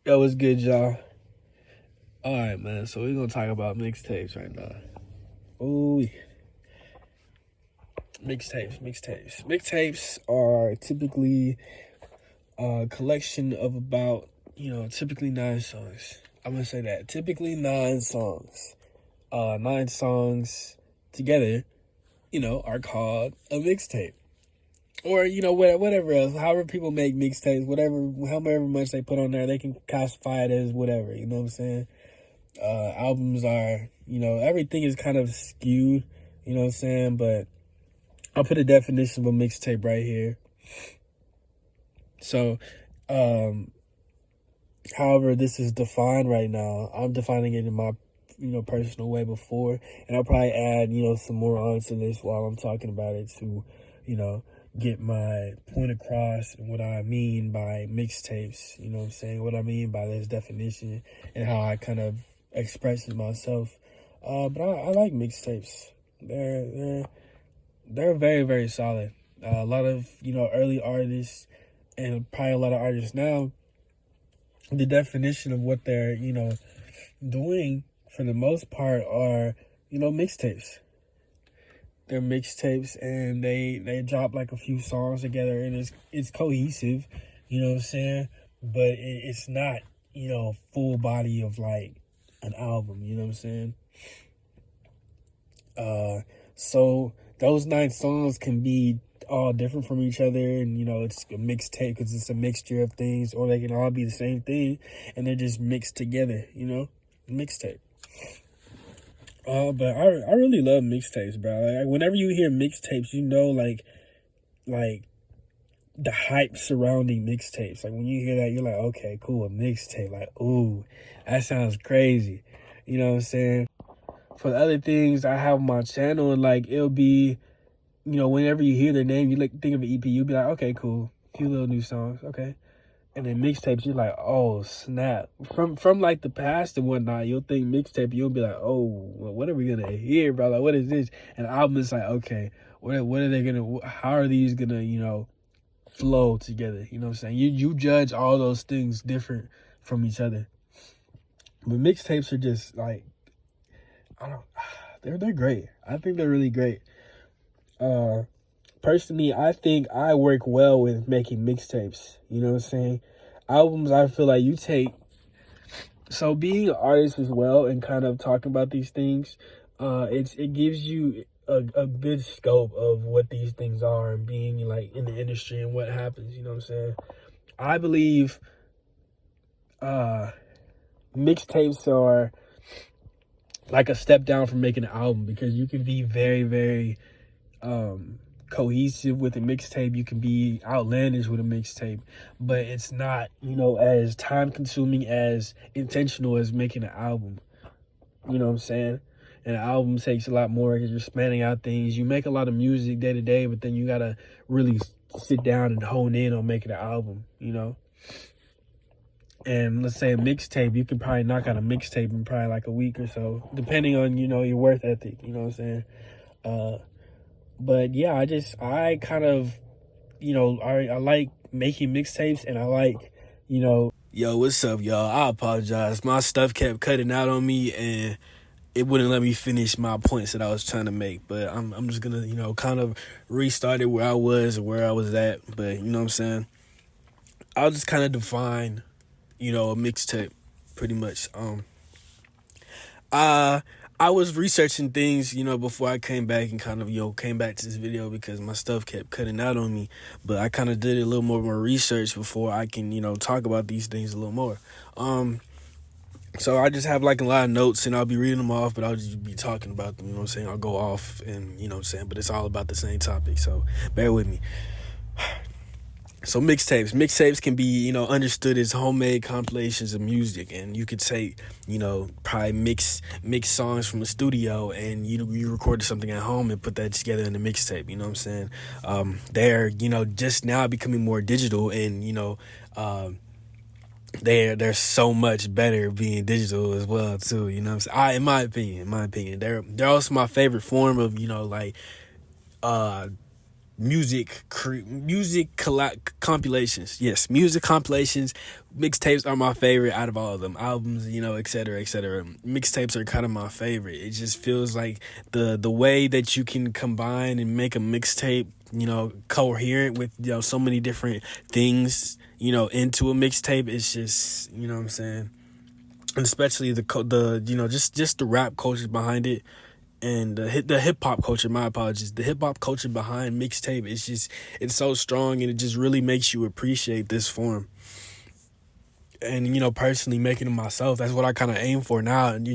Yo, what's good, y'all? All right, man. So we're gonna talk about mixtapes right now. Ooh, mixtapes are typically a collection of about typically 9 songs. I'm gonna say that typically 9 songs. 9 songs together, are called a mixtape. Or whatever else, however people make mixtapes, however much they put on there, they can classify it as whatever. You know what I'm saying? Albums are, everything is kind of skewed, you know what I'm saying? But I'll put a definition of a mixtape right here. So, um, however this is defined right now, I'm defining it in my, personal way before, and I'll probably add, some more onto this while I'm talking about it to, you know, get my point across and what I mean by mixtapes, you know what I'm saying? What I mean by this definition and how I kind of express it myself. But I like mixtapes. They're very, very solid. A lot of, early artists and probably a lot of artists now, the definition of what they're, doing for the most part are, mixtapes. They're mixtapes and they drop like a few songs together and it's cohesive, you know what I'm saying? But it's not, full body of like an album, you know what I'm saying? So those 9 songs can be all different from each other, and it's a mixtape because it's a mixture of things, or they can all be the same thing and they're just mixed together, mixtape. But I really love mixtapes, bro. Like whenever you hear mixtapes, like the hype surrounding mixtapes. Like when you hear that, you're like, okay, cool, a mixtape. Like, ooh, that sounds crazy. You know what I'm saying? For the other things I have on my channel, like it'll be, whenever you hear their name, you like think of an EP, you'll be like, okay, cool, few little new songs, okay. And then mixtapes, you're like, oh snap. From like the past and whatnot, you'll think mixtape, you'll be like, oh, well, what are we gonna hear, bro? Like, what is this? And the album is like, okay, what are they gonna? How are these gonna, flow together? You know what I'm saying? You judge all those things different from each other. But mixtapes are just like, I don't. They're great. I think they're really great. Personally, I think I work well with making mixtapes. You know what I'm saying? Albums, I feel like you take. So being an artist as well and kind of talking about these things, it gives you a good scope of what these things are and being like in the industry and what happens. You know what I'm saying? I believe mixtapes are like a step down from making an album because you can be very, very cohesive with a mixtape. You can be outlandish with a mixtape, but it's not, as time consuming, as intentional as making an album. You know what I'm saying? And an album takes a lot more because you're spanning out things. You make a lot of music day to day, but then you gotta really sit down and hone in on making an album. And let's say a mixtape, you can probably knock out a mixtape in probably like a week or so, depending on, your work ethic, you know what I'm saying? But yeah, I kind of, I like making mixtapes and I like, Yo, what's up, y'all? I apologize. My stuff kept cutting out on me and it wouldn't let me finish my points that I was trying to make. But I'm just gonna, kind of restart it where I was and where I was at. But you know what I'm saying? I'll just kind of define, a mixtape pretty much. Uh, I was researching things, before I came back and kind of, came back to this video because my stuff kept cutting out on me. But I kind of did a little more research before I can, talk about these things a little more. So I just have like a lot of notes and I'll be reading them off, but I'll just be talking about them, you know what I'm saying? I'll go off and, you know what I'm saying? But it's all about the same topic, so bear with me. So mixtapes can be, understood as homemade compilations of music, and you could take, probably mix songs from the studio, and you recorded something at home and put that together in a mixtape. You know what I'm saying? They're just now becoming more digital, and they're so much better being digital as well too. You know what I'm saying? In my opinion, they're also my favorite form of compilations. Yes, music compilations. Mixtapes are my favorite out of all of them. Albums, et cetera, et cetera. Mixtapes are kind of my favorite. It just feels like the way that you can combine and make a mixtape, coherent with so many different things, into a mixtape. It's just, what I'm saying, and especially just the rap culture behind it. And the hip hop culture, my apologies, the hip hop culture behind mixtape is it's so strong, and it just really makes you appreciate this form. And personally making it myself, that's what I kind of aim for now. And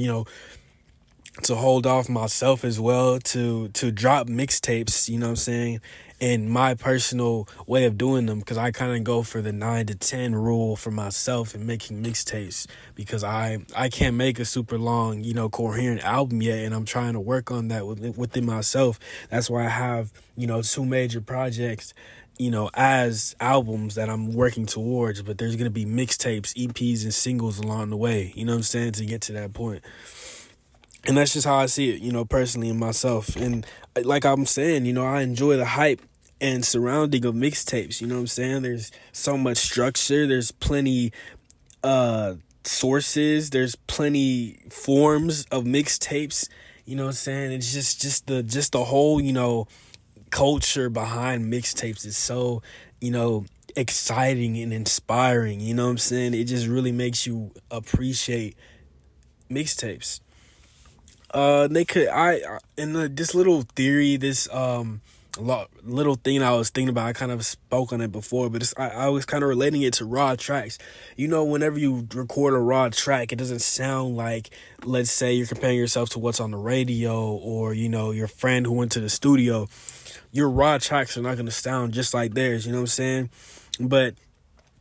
to hold off myself as well to drop mixtapes, what I'm saying, in my personal way of doing them, because I kind of go for the 9 to 10 rule for myself in making mixtapes, because I can't make a super long, coherent album yet, and I'm trying to work on that within myself. That's why I have, 2 major projects, as albums that I'm working towards, but there's going to be mixtapes, EPs, and singles along the way, what I'm saying, to get to that point. And that's just how I see it, personally, in myself. And like I'm saying, I enjoy the hype and surrounding of mixtapes. You know what I'm saying? There's so much structure. There's plenty sources. There's plenty forms of mixtapes. You know what I'm saying? It's just the whole, culture behind mixtapes is so, exciting and inspiring. You know what I'm saying? It just really makes you appreciate mixtapes. They could this little theory, this little thing I was thinking about. I kind of spoke on it before, but I was kind of relating it to raw tracks. Whenever you record a raw track, it doesn't sound like, let's say you're comparing yourself to what's on the radio, or your friend who went to the studio. Your raw tracks are not going to sound just like theirs. You know what I'm saying? But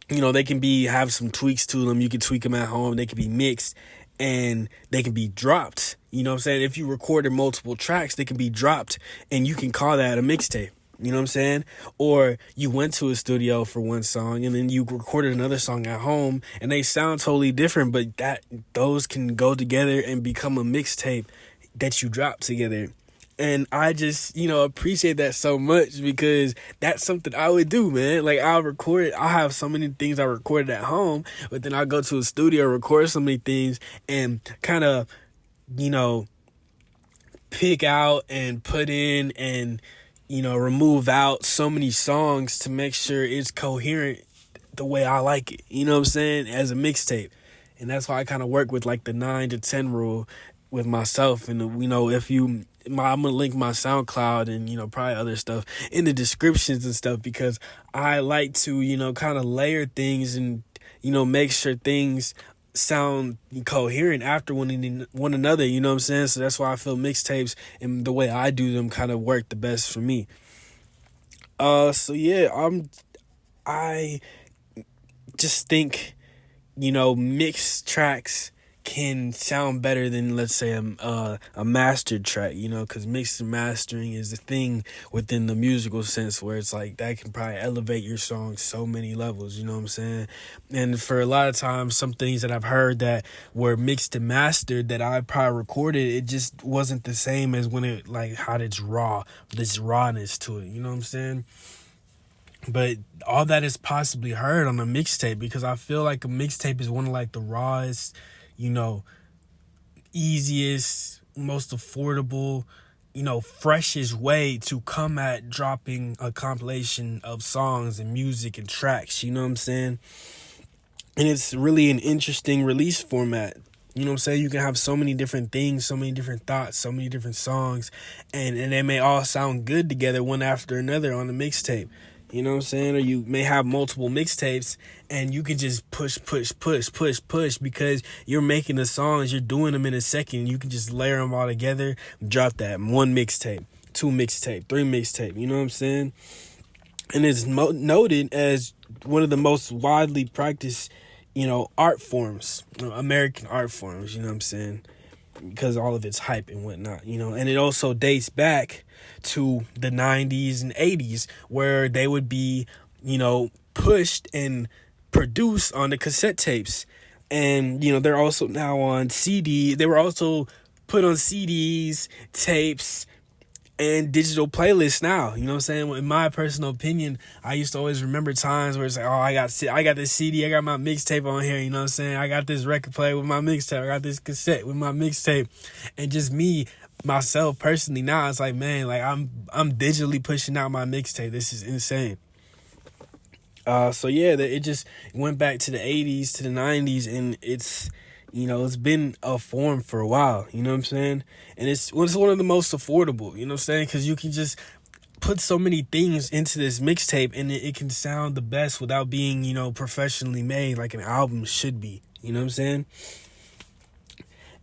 they can have some tweaks to them. You can tweak them at home. They can be mixed, and they can be dropped. You know what I'm saying? If you recorded multiple tracks, they can be dropped, and you can call that a mixtape. You know what I'm saying? Or you went to a studio for one song, and then you recorded another song at home, and they sound totally different, but those can go together and become a mixtape that you drop together. And I just, appreciate that so much, because that's something I would do, man. Like, I'll have so many things I recorded at home, but then I'll go to a studio, record so many things, and kind of, pick out and put in and, remove out so many songs to make sure it's coherent the way I like it. You know what I'm saying? As a mixtape. And that's why I kind of work with like the 9 to 10 rule with myself. And, if I'm going to link my SoundCloud and, probably other stuff in the descriptions and stuff, because I like to, kind of layer things and, make sure things sound coherent after one another. You know what I'm saying? So that's why I feel mixtapes and the way I do them kind of work the best for me. So yeah, I just think, mixed tracks can sound better than, let's say, a mastered track, because mixed and mastering is the thing within the musical sense where it's like that can probably elevate your song so many levels, you know what I'm saying? And for a lot of times, some things that I've heard that were mixed and mastered that I probably recorded, it just wasn't the same as when it, like, how it's raw, this rawness to it, you know what I'm saying? But all that is possibly heard on a mixtape, because I feel like a mixtape is one of like the rawest, easiest, most affordable, freshest way to come at dropping a compilation of songs and music and tracks, you know what I'm saying? And it's really an interesting release format. You know what I'm saying? You can have so many different things, so many different thoughts, so many different songs, and they may all sound good together one after another on the mixtape. You know what I'm saying? Or you may have multiple mixtapes and you can just push because you're making the songs, you're doing them in a second. You can just layer them all together, drop that 1 mixtape, 2 mixtape, 3 mixtape. You know what I'm saying? And it's noted as one of the most widely practiced, art forms, American art forms, you know what I'm saying? Because all of its hype and whatnot, and it also dates back to the 90s and 80s where they would be, pushed and produced on the cassette tapes. And, they're also now on CD. They were also put on CDs, tapes, and digital playlists now. You know what I'm saying? In my personal opinion, I used to always remember times where it's like, oh, I got this CD, I got my mixtape on here, you know what I'm saying? I got this record player with my mixtape, I got this cassette with my mixtape. And just me, myself personally now, it's like, man, like I'm digitally pushing out my mixtape. This is insane. So yeah, it just went back to the 80s, to the 90s, and it's, you know, it's been a form for a while, you know what I'm saying? And it's one of the most affordable, you know what I'm saying? Because you can just put so many things into this mixtape, and it can sound the best without being, you know, professionally made like an album should be, you know what I'm saying?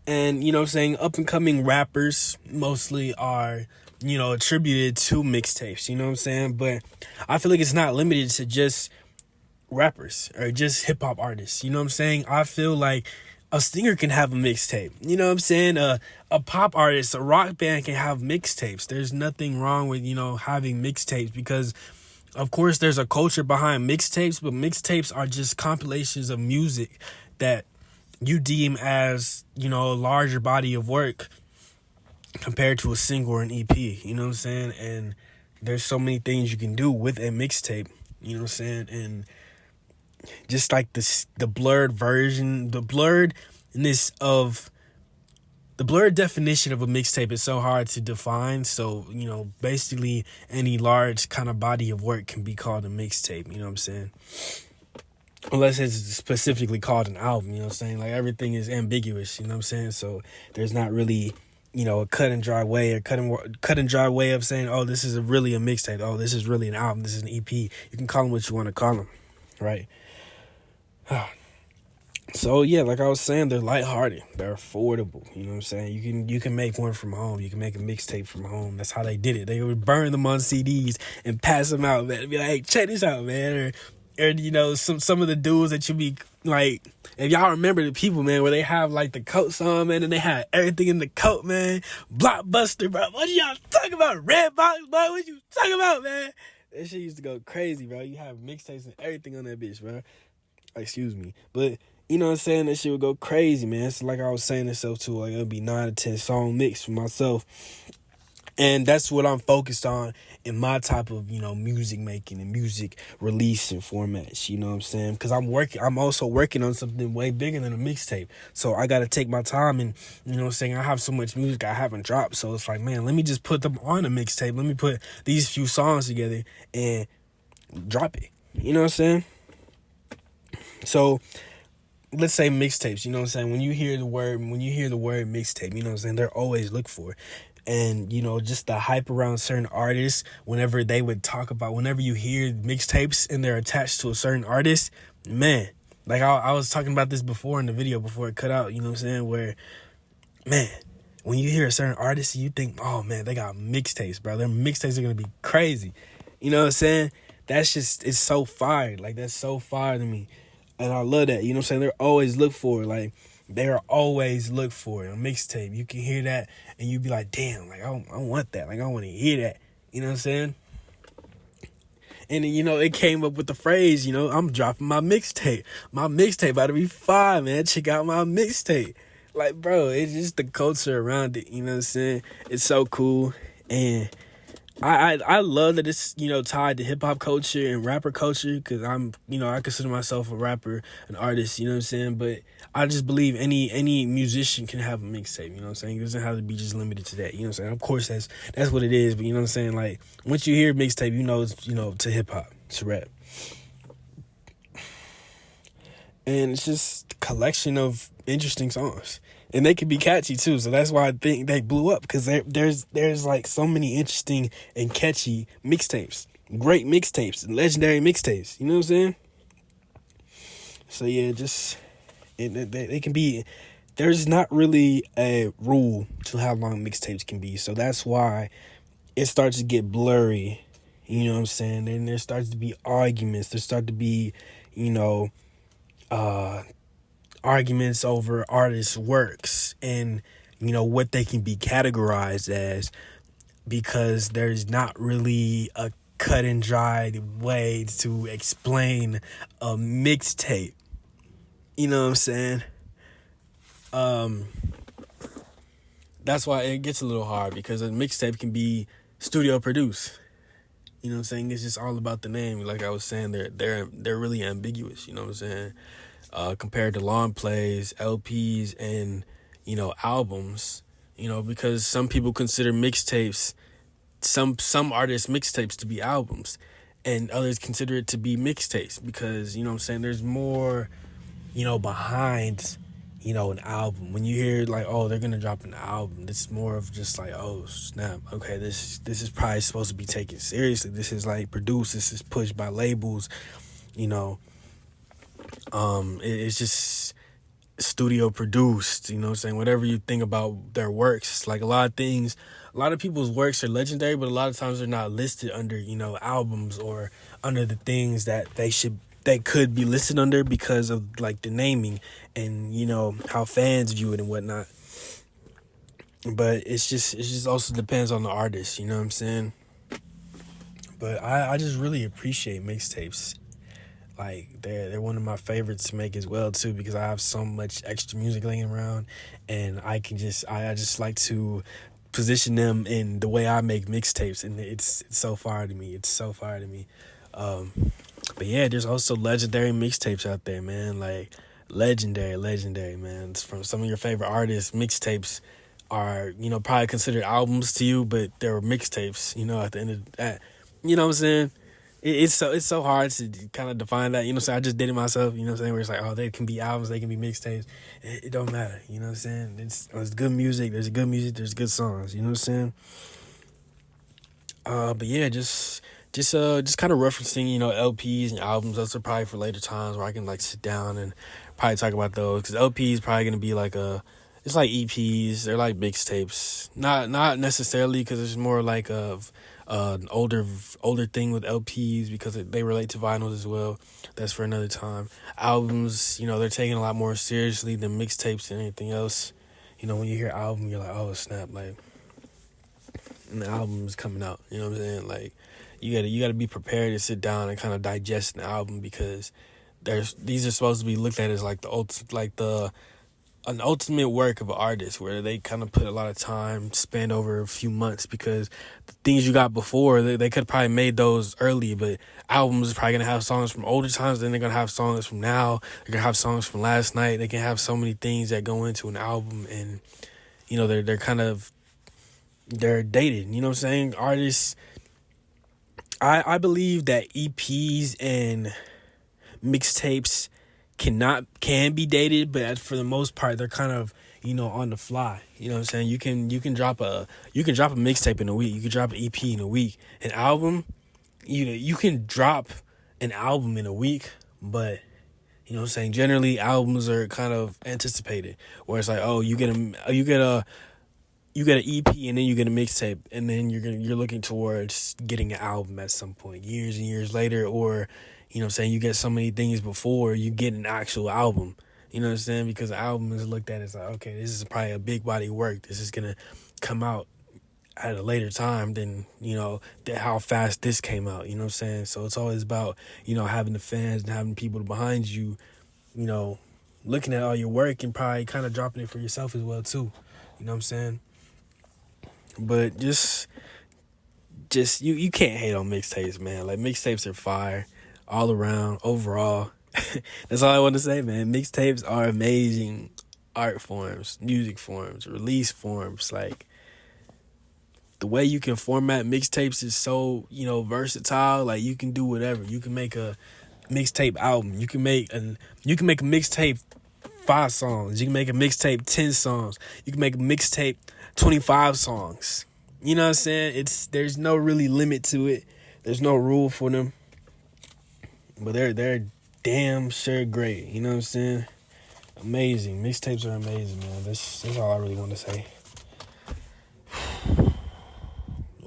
And, you know what I'm saying, up and coming rappers mostly are, you know, attributed to mixtapes, you know what I'm saying? But I feel like it's not limited to just rappers or just hip hop artists, you know what I'm saying? I feel like a singer can have a mixtape, you know what I'm saying? A pop artist, a rock band can have mixtapes. There's nothing wrong with, you know, having mixtapes, because of course there's a culture behind mixtapes, but mixtapes are just compilations of music that you deem as, you know, a larger body of work compared to a single or an EP, you know what I'm saying? And there's so many things you can do with a mixtape, you know what I'm saying? And just like the blurred version, the blurred definition of a mixtape is so hard to define. So, you know, basically any large kind of body of work can be called a mixtape, you know what I'm saying? Unless it's specifically called an album, you know what I'm saying? Like, everything is ambiguous, you know what I'm saying? So there's not really, you know, a cut and dry way of saying, oh, this is really a mixtape. Oh, this is really an album. This is an EP. You can call them what you want to call them, right? So yeah, like I was saying, they're lighthearted, they're affordable. You know what I'm saying? You can make one from home. You can make a mixtape from home. That's how they did it. They would burn them on CDs and pass them out, man. Be like, hey, check this out, man. Or you know, some of the dudes that you be like, if y'all remember the people, man, where they have like the coats on, man, and they have everything in the coat, man. Blockbuster, bro. What y'all talking about? Redbox, bro. What you talking about, man? That shit used to go crazy, bro. You have mixtapes and everything on that bitch, bro. Excuse me, but you know what I'm saying, that shit would go crazy, man. It's like I was saying itself too, like it'll be 9 to 10 song mix for myself, and that's what I'm focused on in my type of, you know, music making and music release and formats, you know what I'm saying? Because I'm also working on something way bigger than a mixtape, so I gotta take my time, and you know what I'm saying, I have so much music I haven't dropped, so it's like, man, let me just put them on a mixtape. Let me put these few songs together and drop it, you know what I'm saying? So let's say mixtapes, you know what I'm saying? When you hear the word mixtape, you know what I'm saying, they're always looked for. And, you know, just the hype around certain artists, whenever you hear mixtapes and they're attached to a certain artist, man, like I was talking about this before in the video before it cut out, you know what I'm saying, where, man, when you hear a certain artist, you think, oh man, they got mixtapes, bro. Their mixtapes are gonna be crazy. You know what I'm saying? That's just, it's so fire. Like, that's so fire to me. And I love that, you know what I'm saying? They're always look for it. Like, they are always look for it. A mixtape, you can hear that and you be like, damn, like, I want that. Like, I want to hear that. You know what I'm saying? And, you know, it came up with the phrase, you know, I'm dropping my mixtape. My mixtape about to be fire, man. Check out my mixtape. Like, bro, it's just the culture around it, you know what I'm saying? It's so cool. And I love that it's, you know, tied to hip hop culture and rapper culture, because I'm, you know, I consider myself a rapper, an artist, you know what I'm saying? But I just believe any musician can have a mixtape, you know what I'm saying? It doesn't have to be just limited to that, you know what I'm saying? Of course, that's what it is, but you know what I'm saying? Like, once you hear mixtape, you know, it's, you know, to hip hop, to rap. And it's just a collection of interesting songs. And they can be catchy too, so that's why I think they blew up, because there's like so many interesting and catchy mixtapes, great mixtapes, legendary mixtapes. You know what I'm saying? So yeah, just they can be. There's not really a rule to how long mixtapes can be, so that's why it starts to get blurry. You know what I'm saying? And there starts to be arguments. There start to be, you know, arguments over artists' works and, you know, what they can be categorized as, because there's not really a cut and dried way to explain a mixtape. You know what I'm saying? That's why it gets a little hard, because a mixtape can be studio produce. You know what I'm saying? It's just all about the name. Like I was saying, they're really ambiguous. You know what I'm saying? Compared to long plays, LPs, and albums. Because some people consider mixtapes, some artists mixtapes to be albums, and others consider it to be mixtapes because what I'm saying, there's more behind an album. When you hear like, oh, they're gonna drop an album, it's more of just like, oh snap, okay, this is probably supposed to be taken seriously. This is like produced, this is pushed by labels, it's just studio produced, what I'm saying? Whatever you think about their works, like a lot of people's works are legendary, but a lot of times they're not listed under, albums or under the things that they could be listed under because of like the naming and, how fans view it and whatnot. But it's just also depends on the artist, you know what I'm saying? But I just really appreciate mixtapes. Like they're one of my favorites to make as well too, because I have so much extra music laying around, and I just like to position them in the way I make mixtapes, and it's so fire to me. It's so fire to me. But yeah, there's also legendary mixtapes out there, man. Like legendary, man. It's from some of your favorite artists. Mixtapes are probably considered albums to you, but they're mixtapes. At the end of that, you know what I'm saying? It's so hard to kind of define that, so I just did it myself, where it's like, oh, they can be albums, they can be mixtapes. It don't matter, you know what I'm saying? It's good music, there's good music, there's good songs, you know what I'm saying? But yeah, just kind of referencing, LPs and albums. Those are probably for later times where I can like sit down and probably talk about those, because LPs probably going to be like it's like EPs, they're like mixtapes. Not necessarily, because it's more like an older thing with LPs because they relate to vinyls as well. That's for another time. Albums, they're taken a lot more seriously than mixtapes and anything else. When you hear album, you're like, oh snap, like, and the album is coming out. You know what I'm saying? Like, you gotta be prepared to sit down and kind of digest an album, because these are supposed to be looked at as like an ultimate work of an artist, where they kind of put a lot of time spent over a few months, because the things you got before, they could have probably made those early, but albums is probably going to have songs from older times, then they're going to have songs from now, they're going to have songs from last night. They can have so many things that go into an album, and they're kind of, they're dated, you know what I'm saying? Artists, I believe that EPs and mixtapes can be dated, but for the most part they're kind of on the fly. You know what I'm saying? You can drop a mixtape in a week, you can drop an EP in a week. An album, you can drop an album in a week, but you know what I'm saying, generally albums are kind of anticipated, where it's like, oh, you get an EP and then you get a mixtape, and then you're looking towards getting an album at some point years and years later, or you know what I'm saying, you get so many things before you get an actual album. You know what I'm saying? Because the album is looked at as like, okay, this is probably a big body of work. This is going to come out at a later time than, how fast this came out. You know what I'm saying? So it's always about, having the fans and having people behind you, looking at all your work and probably kind of dropping it for yourself as well too. You know what I'm saying? But just you can't hate on mixtapes, man. Like, mixtapes are fire all around, overall. That's all I want to say, man. Mixtapes are amazing art forms, music forms, release forms. Like, the way you can format mixtapes is so, versatile. Like, you can do whatever. You can make a mixtape album. You can make a mixtape 5 songs. You can make a mixtape 10 songs. You can make a mixtape 25 songs. You know what I'm saying? There's no really limit to it. There's no rule for them. But they're damn sure great. You know what I'm saying? Amazing. Mixtapes are amazing, man. That's all I really want to say.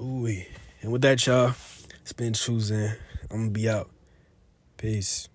Ooh. And with that, y'all, it's been Choosing. I'm going to be out. Peace.